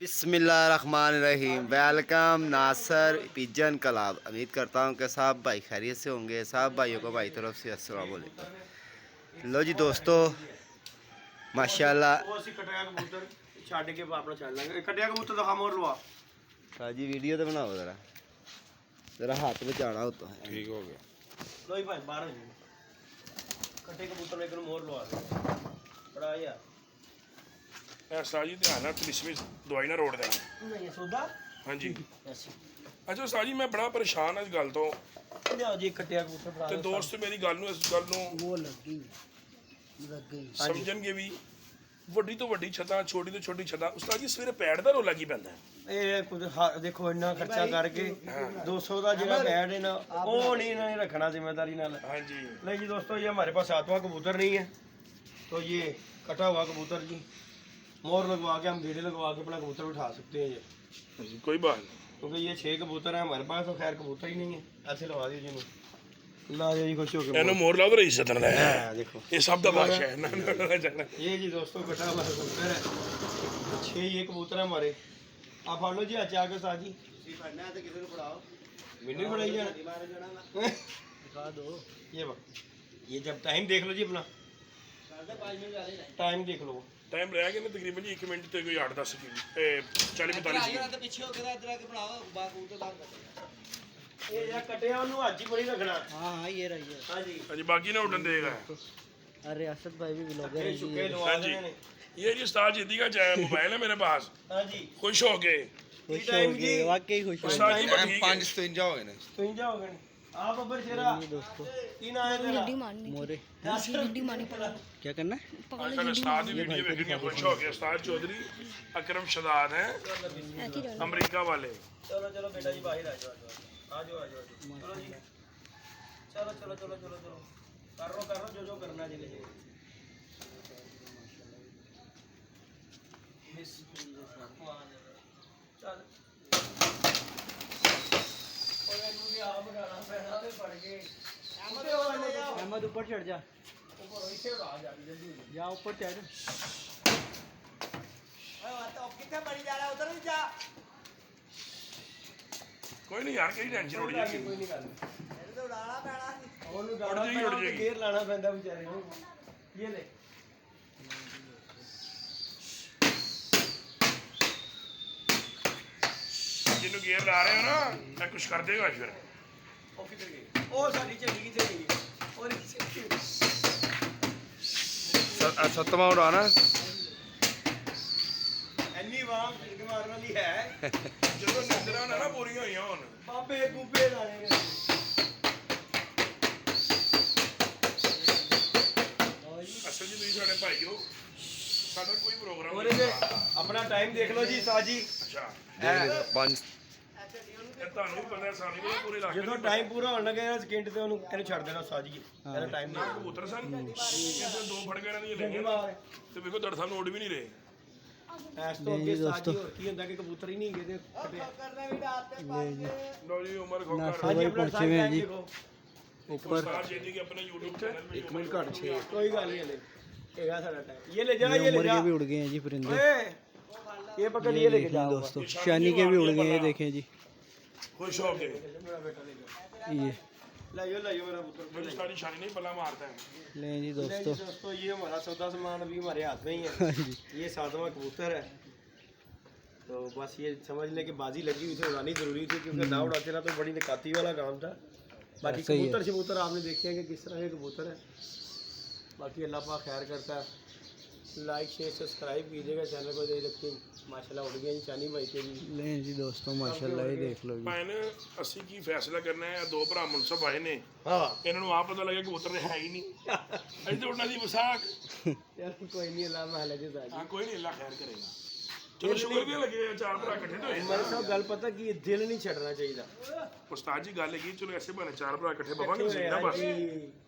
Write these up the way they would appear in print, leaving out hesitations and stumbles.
बिस्मिल्लाहिर्रहमानिर्रहीम। वेलकम नासर pigeon club. उम्मीद करता हूँ कि सब भाई खैरियत से होंगे। सब भाइयों को भाई तरफ से अस्सलाम वालेकुम। लो जी दोस्तों, माशाल्लाह जी वीडियो तो बनाओ ज़रा ज़रा हाथ में जाना होता है। ठीक हो गया। लो भाई बाहर कटे कबूतर एक मोर लवा बड़ा यार उस्ताद जी ध्यान नाल पुलिस में दवाई ना रोड़ देना। नहीं सौदा हाँ जी। ऐसे अच्छा उस्ताद जी मैं बड़ा परेशान इस गल तो लिया जी कटिया कबूतर बड़ा ਤੇ ਦੋਸਤ ਮੇਰੀ ਗੱਲ ਨੂੰ ਇਸ ਗੱਲ ਨੂੰ वो लग गई ਸਮਝਣਗੇ ਵੀ ਵੱਡੀ ਤੋਂ ਵੱਡੀ ਛੱਤਾਂ ਛੋਟੀ ਤੋਂ ਛੋਟੀ ਛੱਤਾਂ ਉਸਤਾਦ ਜੀ ਸਵੇਰੇ ਪੈੜ ਦਾ ਰੋਲਾ ਕੀ ਪੈਂਦਾ ਹੈ? ਇਹ ਕੁਝ ਦੇਖੋ ਇੰਨਾ ਖਰਚਾ ਕਰਕੇ 200 ਦਾ ਜਿਹੜਾ ਬੈਡ ਹੈ ਨਾ ਉਹ नहीं इन्होंने रखना जिम्मेदारी नाल। हाँ जी। नहीं जी दोस्तों, ये हमारे पास सातवां कबूतर नहीं है तो ये कटा हुआ कबूतर जी मोर लगवा के हम घेरे लगवा के अपना कबूतर उठा सकते हैं ये, हाँ जी, कोई बात नहीं। क्योंकि ये 6 कबूतर है हमारे पास तो खैर कबूतर ही नहीं है। ऐसे लगा दिए जी ला जी खुश हो के ਇਹਨੂੰ ਮੋਰ ਲਾਓ ਰਹੀ ਸਤਨ ਦਾ ਹੈ। हाँ, देखो ਇਹ ਸਭ ਦਾ ਬਾਦਸ਼ਾਹ ਹੈ। ਨਾ ਨਾ ਨਾ ਚੱਲਣਾ। ये जी दोस्तों कटा हुआ कबूतर है 6 ये कबूतर है हमारे। आप फाड़ लो जी अच्छा आके साथ जी मैंने भी पढ़ाई जाना दिखा दो। ये जब टाइम देख लो जी अपना टाइम देख लो। ਟਾਈਮ ਰਹਿ ਗਿਆ ਨਾ ਤਕਰੀਬਨ ਜੀ 1 ਮਿੰਟ ਤੇ ਕੋਈ 8-10 40 45 ਸਕਿੰਟ। पीछे हो गया इधर आके बनाओ बाकूतर दाग ये या कटिया नु आज ही बड़ी रखना। हां ये रही है। हां जी ਹਾਂਜੀ ਬਾਕੀ ਨਾ ਉੱਡਣ ਦੇਗਾ। अरे असद भाई भी ब्लॉगर है जी। हाँ जी। ये जी उस्ताद जिद्दी का मोबाइल है मेरे पास। हां जी खुश हो गए खुश हो गए वाकई खुश हो उस्ताद जी गए। ठीक है। 5 हो गए तुम जाओगे आप अबर शेरा दोस्तों की ना है तेरा मोरे गिड्डी मारनी पड़ा क्या करना आजकल उस्ताद की वीडियो देखनी खुश हो गए। उस्ताद चौधरी अकरम शदाद हैं अमेरिका वाले। चलो चलो बेटा जी बाहर आ जाओ आ जाओ चलो जी चलो चलो चलो चलो चलो कर लो जो करना जी ले चल अहमद ऊपर चढ़ जा जा ऊपर चढ़ कोई नहीं यार कहीं टेंशन उड़ जाएगी। कोई नहीं कर ਉਹਨੂੰ ਉੜ ਜਾਏਗੀ, ਉੜ ਜਾਏਗੀ। ਗੇਰ ਲਾਣਾ ਪੈਂਦਾ ਵਿਚਾਰੇ ਨੂੰ। ਇਹ ਲੈ ਜਿਹਨੂੰ ਗੇਅਰ ਲਾ ਰਹੇ ਹੋ ਨਾ ਇਹ ਕੁਝ ਕਰ ਦੇਗਾ ਫਿਰ। ਉਹ ਕਿੱਧਰ ਗਈ ਉਹ ਸਾਡੀ ਝੱਲੀ ਕਿੱਥੇ ਗਈ ਉਹ सतवां उड़ाना ਐਨੀ ਵਾਂਗ ਢਿੱਡ ਮਾਰਨ ਵਾਲੀ ਹੈ ਜਦੋਂ ਨਿੰਦਰਾਂ ਨਾ ਪੂਰੀਆਂ ਹੋਈਆਂ ਹੁਣ ਬਾਬੇ ਕੂਪੇ ਲਾਣੇ ਨੇ। ਅਸਲ ਜੀ ਤੁਸੀਂ ਸਾਡੇ ਭਾਈ ਹੋ ਸਾਡਾ ਕੋਈ ਪ੍ਰੋਗਰਾਮ ਉਹਦੇ ਨਹੀਂ। ਤੇ ਆਪਣਾ ਟਾਈਮ ਦੇਖ ਲਓ ਜੀ ਸਾਜੀ। ਅੱਛਾ 5 ਇਹ ਤੁਹਾਨੂੰ ਵੀ ਪਤਾ ਸਾਨੂੰ ਵੀ ਪੂਰੇ ਇਲਾਕੇ ਜਦੋਂ ਟਾਈਮ ਪੂਰਾ ਹੋਣ ਲੱਗਿਆ ਸਕਿੰਟ ਤੇ ਉਹਨੂੰ ਛੱਡ ਦੇਣਾ ਸਾਜੀ। ਇਹਦਾ ਟਾਈਮ ਨਹੀਂ ਕਬੂਤਰ ਸਨ ਕਿਸੇ ਦੋ ਫੜ ਕੇ ਇਹਨਾਂ ਦੀਆਂ ਲਈਆਂ ਤੇ ਵੇਖੋ ਤੁਹਾਡੇ ਸਾਹਮਣੇ ਉੱਡ ਵੀ ਨਹੀਂ ਰਹੇ। ਇਸ ਤੋਂ ਅੱਗੇ ਸਾਜੀ ਹੋਰ ਕੀ ਹੁੰਦਾ ਕਿ ਕਬੂਤਰ ਹੀ ਨਹੀਂ ਹੈਗੇ ਤੇ ਲੋ ਜੀ ਉਮਰ ਖੋਕਰ ਹਾਂਜੀ ਆਪਣਾ ਸਾਜੀ ਟਾਈਮ ਦੇਖੋ ऊपर उस्ताद जी के अपने YouTube चैनल पे 1 मिनट घट 6 कोई गल नहीं है हेगा सारा टाइम। ये ले जा ये ले जा भी उड़ गए हैं जी परिंदे ओए ये पकड़ ये लेके जाओ दोस्तों शानी के भी उड़ गए हैं देखें जी खुश हो गए। मेरा बेटा ले जाओ ये लाइयो मेरा पुत्र मेरी सारी शानी नहीं पला मारता है। लें जी ले दोस्तों जी दोस्तों, ये हमारा सौदा सामान अभी हमारे हाथ में ही है। ये 7वां कबूतर है तो बस ये समझ ले कि बाजी लगी हुई थी, उड़ानी जरूरी थी क्योंकि ना उड़ाते ना तो बड़ी निकाती वाला काम था। बाकी ऐसा ही है। कबूतर शबूतर आपने देखे हैं कि किस तरह के कबूतर है। बाकी अल्लाह पाक खैर करता है। लाइक शेयर सब्सक्राइब कीजिएगा चैनल को। दे रखिए माशाल्लाह उड़ गए जी चानी भाई के जी। लें जी दोस्तों माशाल्लाह ये देख लो जी ਭਾਵੇਂ ਨਾ ਅਸੀਂ ਕੀ ਫੈਸਲਾ ਕਰਨਾ ਹੈ। ਦੋ ਭਰਾ ਮੁਨਸਫ ਆਏ ਨੇ हाँ ਇਹਨਾਂ ਨੂੰ ਆਪ ਪਤਾ ਲੱਗਿਆ ਕਿ ਕਬੂਤਰ ਹੈ ਹੀ ਨਹੀਂ। ਅਸੀਂ ਤਾਂ ਉੱਡਣਾ ਦੀ ਵਿਸਾਖ। यार कोई नहीं अल्लाह महल के साथ ਹਾਂ ਕੋਈ ਨਹੀਂ ਅੱਲਾ ਖੈਰ ਕਰੇਗਾ। ਚਲੋ ਸ਼ੁਕਰ ਵੀ ਲੱਗੇ ਚਾਰ ਭਰਾ ਇਕੱਠੇ ਤੇ ਹੋਏ। मेरे साथ गल पता कि दिल नहीं छड़ना चाहिए। ਉਸਤਾਦ ਜੀ ਗੱਲ ਹੈਗੀ ਚਲੋ ਐਸੇ ਬਣੇ ਚਾਰ ਭਰਾ ਇਕੱਠੇ ਬਵਾਂਗੇ ਤੁਸੀਂ ਨਾ ਬਸ।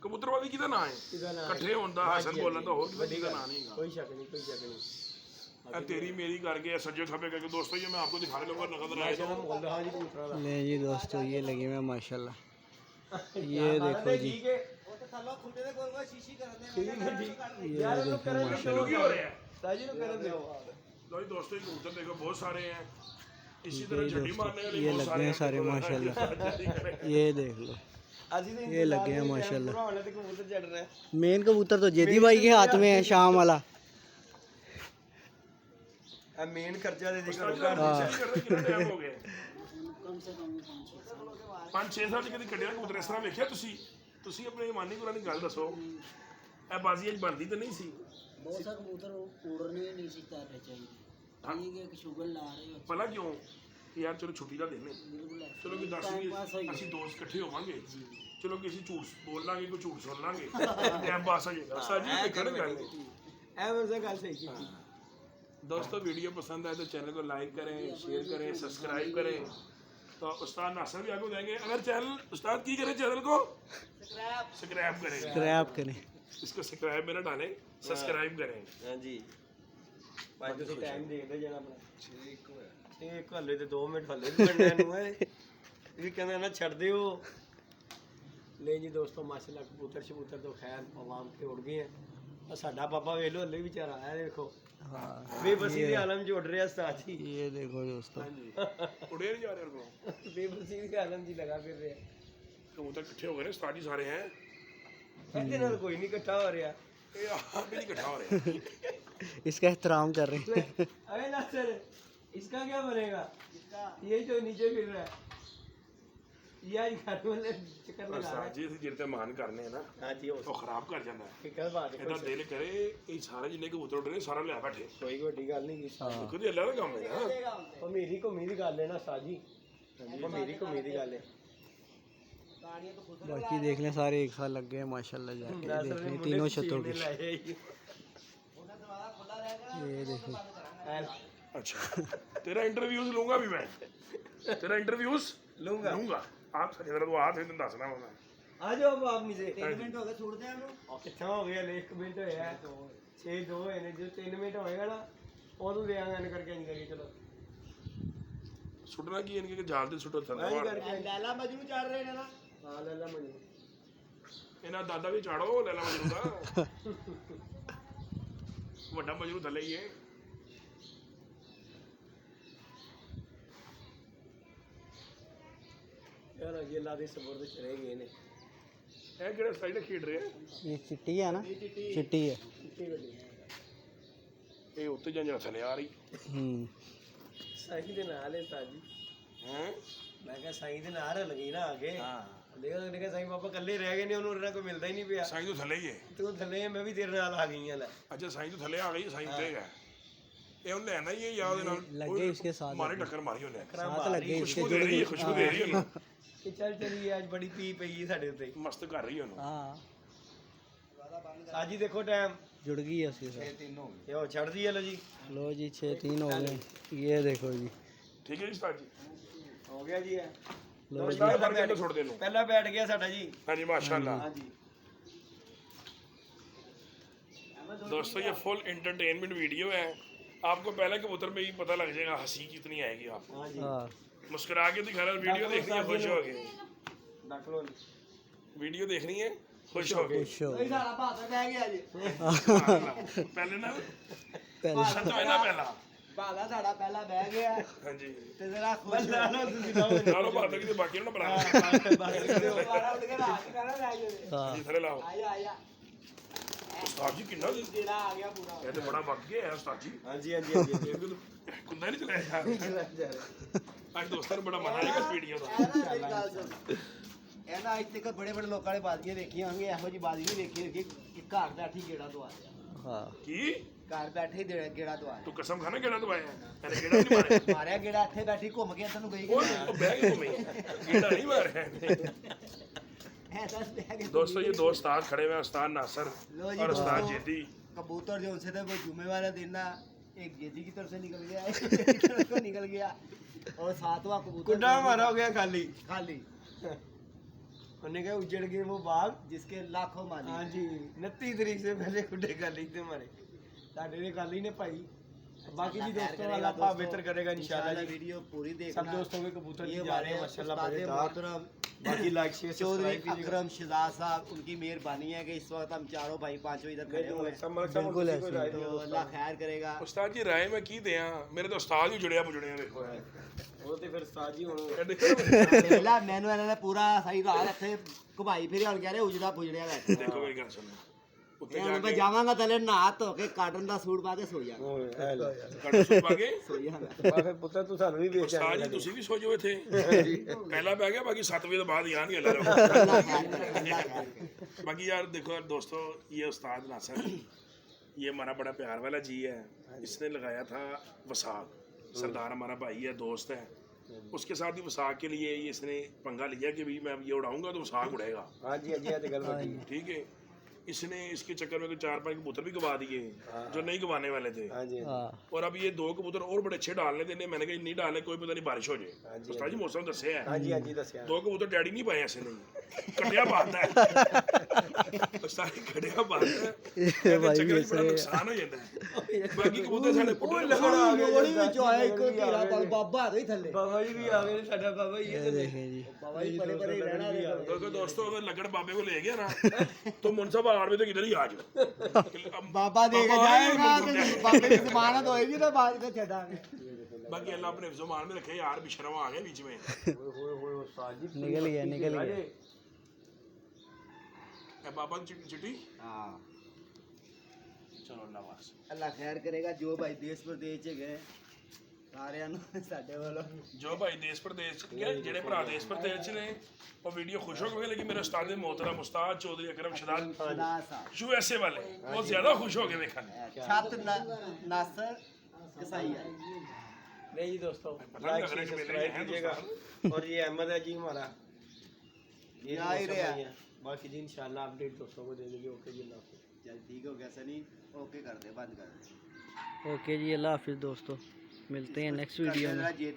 ਕਬੂਤਰਵਾਦੀ ਕਿਹਦਾ ਨਾਂ ਹੈ? किधर ना ਇਕੱਠੇ ਹੋਣ ਦਾ ਹਸਨ ਬੋਲਣ ਦਾ ਹੋਰ ਕਿਸੇ ਦਾ ਨਾਂ ਨਹੀਂ ਹੈਗਾ। कोई शक नहीं कोई शक नहीं। ਇਹ ਤੇਰੀ ਮੇਰੀ ਕਰਕੇ ਇਹ ਸੱਜੇ ਖੱਬੇ ਕਰਕੇ ਦੋਸਤੋ ये मैं आपको दिखाने लगा नजर आए तो चलो बोल रहा जी कबूतर वाला। लें जी दोस्तों ये लगे हुए हैं माशाल्लाह ये देखो जी ठीक है ठीक है जी ये यार देखो करण माशाल्लाह शुरू क्यों हो रहा है? ताजी नु करण दो लो जी दोस्तों, ये कबूतर देखो बहुत सारे हैं इसी तरह झंडी मारने वाले ये बहुत लगे सारे हैं हैं सारे देखो, माशाल्लाह। ये देख लो, ਅਸੀਂ ਤਾਂ ये लगे हैं माशाल्लाह। पूरा होने तक कबूतर चढ़ रहा है। मेन कबूतर तो जेदी भाई के हाथ में है, शाम वाला। अब मेन खर्चा दे देगा उस्ताद जी, आप पिछले करने कितना टाइम हो गया? 5-6 ਸਾਲ ਕਦੀ ਕੱਢਿਆ ਕਬੂਤਰ ਇਸ ਤਰ੍ਹਾਂ ਵੇਖਿਆ ਤੁਸੀਂ ਆਪਣੀ ਮਾਨੀ ਗੁਰਾਂ ਦੀ ਗੱਲ ਦੱਸੋ। ਇਹ ਬਾਜ਼ੀ ਅੱਜ ਬਣਦੀ ਤਾਂ ਨਹੀਂ ਸੀ। बहुत सा कबूतर उड़ने नहीं सीखता रहना चाहिए। ठीक है कि शुगर ला रहे हो ਭਲਾ ਕਿਉਂ ਕਿ ਯਾਰ ਚਲੋ ਛੁੱਟੀ ਦਾ ਦਿਨ ਹੈ, बिल्कुल ऐसा। ਚਲੋ ਕਿ Time pass हो 10 गया। ਅਸੀਂ ਦੋਸਤ ਇਕੱਠੇ ਹੋਵਾਂਗੇ, ਚਲੋ ਕਿ ਅਸੀਂ ਝੂਠ ਬੋਲ ਲਾਂਗੇ, ਕੋਈ ਝੂਠ ਸੁਣ ਲਾਂਗੇ, ਟਾਈਮ ਪਾਸ ਹੋ ਜਾਏਗਾ। ਸਾਜੀ ਦੇਖਣ ਗੱਲ ਐ ਵੈਸੇ ਗੱਲ ਸਹੀ ਕੀਤੀ। दोस्तों वीडियो पसंद आए तो चैनल को लाइक करें, शेयर करें, सब्सक्राइब करें। तो उस्ताद नासर भी आपको देंगे, अगर चैनल उस्ताद की करें चैनल को सब्सक्राइब करें, क्रैप करें। इसको सब्सक्राइब में ना डालें, सब्सक्राइब करें। ਹਾਂਜੀ ਭਾਈ ਤੁਸੀਂ ਟਾਈਮ ਦੇਖਦੇ ਜਾਣਾ ਆਪਣਾ। ਇੱਕ ਹੱਲੇ ਤੇ 2 ਮਿੰਟ ਹੱਲੇ ਵੀ ਬਣਨੇ ਨੂੰ ਹੈ। ਇਹ ਕਹਿੰਦੇ ਨਾ ਛੱਡ ਦਿਓ। ਲੈ ਜੀ ਦੋਸਤੋ, ਮਾਸ਼ਾਅੱਲਾ ਕਬੂਤਰ ਸ਼ਬੂਤਰ ਤੋਂ ਖੈਰ ਆਵਾਮ ਕੇ ਉੜ ਗਏ ਆ। ਸਾਡਾ ਬਾਬਾ ਵੇਖ ਲਓ ਹੱਲੇ ਵਿਚਾਰਾ ਆਇਆ ਦੇਖੋ, हाँ, ਬੇਬਸੀ ਦੇ ਆਲਮ ਚ ਉੱਡ ਰਿਹਾ ਉਸਤਾਦ ਜੀ। ये देखो दोस्तों, उड़े नहीं जा रहे उनको, ਬੇਬਸੀ ਦੇ ਆਲਮ ਜੀ ਲਗਾ ਫਿਰ ਰਿਹਾ। कबूतर इकट्ठे हो गए उस्ताद जी सारे हैं, ਇਹਦੇ ਨਾਲ ਕੋਈ ਨਹੀਂ ਇਕੱਠਾ ਹੋ ਰਿਹਾ। ये आप भी नहीं इकट्ठा हो रहे हैं। इसका एहतराम कर रहे हैं। अरे नासर, इसका क्या बनेगा? ये जो नीचे फिर रहा है, ये आज घर वाले चक्कर लगा रहा उस्ताद जी ਅਸੀਂ ਜਿਹੜੇ ਮਾਨ ਕਰਨੇ ਆ ਨਾ है। हाँ जी, ਉਹ ਖਰਾਬ ਕਰ ਜਾਂਦਾ ਹੈ। ठीक है बात है। ਇਹਦਾ ਦਿਲ ਕਰੇ ਇਹ ਸਾਰੇ ਜਿੰਨੇ ਕਬੂਤਰ ਉੱਡ ਰਹੇ ਸਾਰਾ ਲਿਆ ਬੈਠੇ, कोई बड़ी गल नहीं की। ਦੇਖੋ ਜੀ ਅੱਲਾ ਦਾ ਕੰਮ ਹੈ ਨਾ। मेरी घूमी दी गल है ना साजी, मेरी घूमी दी गल है। बाकी देख लें सारे एक साथ लग गए हैं माशाल्लाह। जाके देख लें तीनों छतों की, ये देखो। अच्छा तेरा इंटरव्यूज लूंगा भी मैं, तेरा इंटरव्यूज लूंगा। लूंगा। आप जरा तू आ फिर दसना मैं। आ जाओ अब आप नीचे। 3 मिनट हो गए, छोड़ दें हम कितना हो गया? 1 मिनट होया 6-2 है, जो 3 मिनट होएगा ना उदू देंगे इन करके इंज करिए। चलो सुटना की इनके जाल ते सुटो थल्ले इंज मार करके लैला मजनू चढ़ रहे हैं ना। हां ले ला मजनू। इना दादा भी चाड़ो लैला मजनू का ਵੱਡਾ ਮਜਨੂ ਥੱਲੇ ਹੀ ਹੈ। यार ये अल्लाह दे सबर ते चले गए ने। ਇਹ ਕਿਹੜਾ ਸਾਈਡ ਖੇਡ ਰਹੇ ਆ? ये चिट्टी है ना, चिट्टी है। कितनी बड़ी ਇਹ ਉੱਤੇ ਜਾਂ ਥੱਲੇ ਆ ਰਹੀ साईं दे नाल है ताजी। ਹੈ। मैं कहा साईं दे नाल लगी ना आगे। देखो देखो साईं बाबा कल्ले रह गए ने, उन्होंने कोई मिलता ही नहीं पिया। ਸਾਈਂ ਤੋਂ ਥੱਲੇ ਹੀ ਹੈ। तू थल्ले है, मैं भी तेरे नाल आ गई हां। ले ਅੱਛਾ ਸਾਈਂ ਤੋਂ ਥੱਲੇ ਆ ਗਈ, ਸਾਈਂ ਉੱਤੇ ਹੈਗਾ। ਇਹ ਉਹਨੇ ਲੈਣਾ ਹੀ ਹੈ ਜਾਂ ਉਹਦੇ ਨਾਲ लगे इसके साथ, ਮਾਰੇ टक्कर ਮਾਰੀ ਉਹਨੇ। साथ लगे इसके ਖੁਸ਼ਬੂ ਦੇ ਰਹੀ ਹੈ, ਖੁਸ਼ਬੂ ਦੇ ਰਹੀ ਹੈ ਉਹਨੂੰ, कि चल चलिए आज बड़ी पी पई है साडे उत्ते। ਮਸਤ ਕਰ ਰਹੀ ਹੈ ਉਹਨੂੰ। हाँ, आज ही देखो टाइम जुड़ गई है उसके साथ। ये हो छड़ दी है। लो जी लो जी 6-3 हो गए। ये देखो जी, ਠੀਕ ਹੈ ਜੀ ਉਸਤਾਦ ਜੀ। हो गया जी है। लो जी। ਉਸਤਾਦ ਫੜ ਕੇ ਛੋੜ ਦੇ ਨੂੰ। पहला बैठ गया साडा जी। ਹਾਂਜੀ माशाल्लाह। हाँ जी दोस्तों ये फुल एंटरटेनमेंट वीडियो है, आपको पहले कबूतर में ही पता लग जाएगा हंसी कितनी आएगी आपको। हाँ जी हाँ, मुस्कुरा के दिखा रहा वीडियो देखनी है खुश हो गए, रख लो। वीडियो देखनी है खुश हो गए। खुश हो कोई सारा भात बह गया जी। पहले ना पहले। सच में ना पहला। भाला साड़ा पहला बह गया हाँ जी ते जरा खुश बस ला लो तुसी लाओ। लालो बात की बाकी ना बना दोबारा उठ के रात करना रह गए। हाँ, जी थले लाओ। आया आया उस्ताद जी कितना जेड़ा आ गया पूरा। ये तो बड़ा वक्त गया है उस्ताद जी। हाँ जी हाँ जी हाँ जी। ये तो कुंदा नहीं चलाया यार। आज दोस्तों ने बड़ा मजा आएगा इस वीडियो का। मेरी गल सुन, ਇਹ ਨਾ ਅੱਜ ਤੱਕ ਬੜੇ ਬੜੇ ਲੋਕਾਂ ਨੇ ਬਾਜ਼ੀਆਂ ਦੇਖੀਆਂ ਹੋਣਗੀਆਂ, ਇਹੋ ਜੀ ਬਾਜ਼ੀ ਨਹੀਂ ਦੇਖੀ ਹੋਗੀ ਕਿ ਘਰ ਬੈਠੀ ਗੇੜਾ ਦਵਾ ਦਿਆ। हाँ, की ਘਰ ਬੈਠੇ ਹੀ ਗੇੜਾ ਦਵਾ तू कसम खाना केड़ा तो आया मैंने केड़ा नहीं मारे। ਦਿਆ। ਮਾਰਿਆ ਗੇੜਾ ਇੱਥੇ ਬੈਠੀ ਘੁੰਮ ਕੇ ਤੈਨੂੰ ਗਈ ओए ओ बैग को मैं केड़ा नहीं मारे। ਹੈ ਦੱਸ ਬਹਿ ਕੇ दोस्तों ये दो उस्ताद खड़े हुए हैं, उस्ताद नासर लो जी और उस्ताद दोस्तों, जेदी। कबूतर जो उनसे थे वो जुम्मे वाला दिन ना एक गेजी की तरफ से निकल गया, एक गेजी की तरफ से निकल गया और सातवां कबूतर कुड्डा हमारा हो गया खाली। खाली उन्होंने कहा उजड़ गए वो बाग। जिसके लाखों मालिक। हाँ जी 29 तारीख से पहले कुड्डे खाली थे हमारे। साडे ने खाली ने भाई बाकी जी दोस्तों अल्लाह पाक बेहतर करेगा इंशाल्लाह जी। वीडियो पूरी सब देखना। दोस्तों के कबूतर ये जी जा रहे हैं हमारे माशाल्लाह उस्ताद मजेदार। मोहतरम बाकी लाइक शेयर चौधरी सब्सक्राइब कीजिएगा। अकरम शहजाद साहब, उनकी मेहरबानी है कि इस वक्त हम चारों भाई पांचों इधर खड़े हुए हैं। बिल्कुल ऐसे ही। तो अल्लाह खैर करेगा। ਉਸਤਾਦ ਜੀ ਰਾਏ ਮੈਂ ਕੀ ਦਿਆਂ, ਮੇਰੇ ਤਾਂ ਉਸਤਾਦ ਹੀ ਜੁੜਿਆ ਪੁਜੜਿਆ ਵੇਖੋ वो तो फिर उस्ताद जी हुण ਇਹ ਦੇਖੋ ਪਹਿਲਾਂ ਮੈਨੂੰ ਇਹਨਾਂ ਨੇ ਪੂਰਾ ਸਹੀ ਰਾਹ ਇੱਥੇ ਘੁਮਾਈ ਫਿਰੇ, ਹੁਣ ਕਹਿ ਰਹੇ ਉਜੜਾ ਪੁਜੜਿਆ ਬੈਠਾ। ਦੇਖੋ ਮੇਰੀ ਗੱਲ ਸੁਣੋ, ਉੱਤੇ ਇਹ ਜਾ ਹੁਣ ਮੈਂ ਕੇ ਜਾਵਾਂਗਾ ਤਲੇ ਨਹਾ ਧੋ ਕੇ ਕਾਟਨ ਦਾ ਸੂਟ ਪਾ ਕੇ ਸੋ ਜਾਣਾ। ओए हेलो ਕੱਢ ਸੁਣ ਪਾ ਕੇ ਸੋ ਜਾਣਾ। बा फिर पुत्र तू सानू भी बेच ਉਸਤਾਦ ਜੀ ਤੁਸੀਂ ਵੀ ਸੋ ਜਾਓ ਇੱਥੇ, ਪਹਿਲਾਂ ਬਹਿ ਗਿਆ, ਬਾਕੀ 7 ਵਜੇ ਤੋਂ ਬਾਅਦ ਹੀ ਆਣਗੇ ਅੱਲਾ अल्लाह खैर करे, अल्लाह खैर करे। बाकी यार देखो यार दोस्तों, ये उस्ताद नासर ये हमारा बड़ा प्यार वाला जी है, इसने लगाया था वसाक, सरदार हमारा भाई है, दोस्त है, उसके साथ ही वसाक के लिए ये इसने पंगा लिया कि भाई मैं अब ये उड़ाऊंगा तो वसाक उड़ेगा, हां जी ये तो गल बड़ी है। ठीक है। इसने इसके चक्कर में 4-5 कबूतर भी गवा दिए जो नहीं गवाने वाले थे, हां जी और अब ये 2 कबूतर और बड़े अच्छे डालने देने, मैंने कहा नहीं डालने, कोई पता नहीं बारिश हो जाए। उस्ताद जी मौसम दसे है, हां जी दसया 2 कबूतर डैडी नहीं पाए ऐसे नहीं कटिया बात है उस्ताद कटिया बात है, ਇਹਦੇ ਚੱਕਰ 'ਚ ਬੜਾ ਨੁਕਸਾਨ ਹੋ ਜਾਂਦਾ ਹੈ। ਬਾਕੀ ਕਬੂतर ਸਾਡੇ ਪੁੱਟੇ लगड़ा आ गया ਉਹਦੇ ਵਿੱਚ ਆਇਆ ਇੱਕ ਹੀਰਾ ਬਲ ਬਾਬਾ ਆ ਗਈ ਥੱਲੇ। बाबा जी भी आ गए साडा बाबा जी ये देखें जी, ਬਾਬਾ ਜੀ ਪਰੇ ਪਰੇ ਰਹਿਣਾ ਦੇਖੋ। देखो दोस्तों, अगर लगड़ बाबे को ले गया ना तो मुनसब 8 बजे तक इधर ही आ जाओ। ਬਾਬਾ ਦੇ ਕੇ ਜਾਏਗਾ ਤੇ ਬਾਬੇ ਦੀ ਜ਼ਮਾਨਤ ਹੋਏਗੀ ਤਾਂ ਬਾਅਦ ਵਿੱਚ ਛੱਡਾਂਗੇ। बाकी अल्लाह अपने जुबान में रखे यार, बिशरम आ गए बीच में। ओए उस्ताद जी निकल गया ए बाबा की चिट्ठी ਹਾਂ चलो अल्लाह वास। ਅੱਲਾ ਖੈਰ ਕਰੇਗਾ। ਜੋ ਭਾਈ ਦੇਸ਼ ਪ੍ਰਦੇਸ਼ ਚ ਗਏ ਸਾਰਿਆਂ ਨੂੰ ਸਾਡੇ ਵੱਲੋਂ जो भाई देश प्रदेश च गए, जेड़े भरा देश प्रदेश च ने वो वीडियो खुश हो गए, लेकिन मेरे उस्ताद मोहतरम उस्ताद चौधरी अकरम शहजाद ਖੁਦਾ ਸਾਹਿਬ यूएसए वाले वो ज्यादा खुश हो गए देखन। ਛੱਤ ਨਾਸਰ ਕਸਾਈ ਹੈ। नहीं जी दोस्तों पता नहीं लाइक लग रहा है शेयर कि मेरे लिए सब्सक्राइब हैं कीजिएगा। और ये अहमद है जी हमारा, ये यहाँ ही दोस्त रहा। भाई हैं। बाकी जी इंशाल्लाह अपडेट दोस्तों को दे देंगे। ओके जी अल्लाह हाफिज़। चल ठीक हो गया सनी, ओके कर दे, बंद कर दे। ओके जी, अल्लाह हाफिज़ दोस्तों, मिलते हैं नेक्स्ट वीडियो में। जे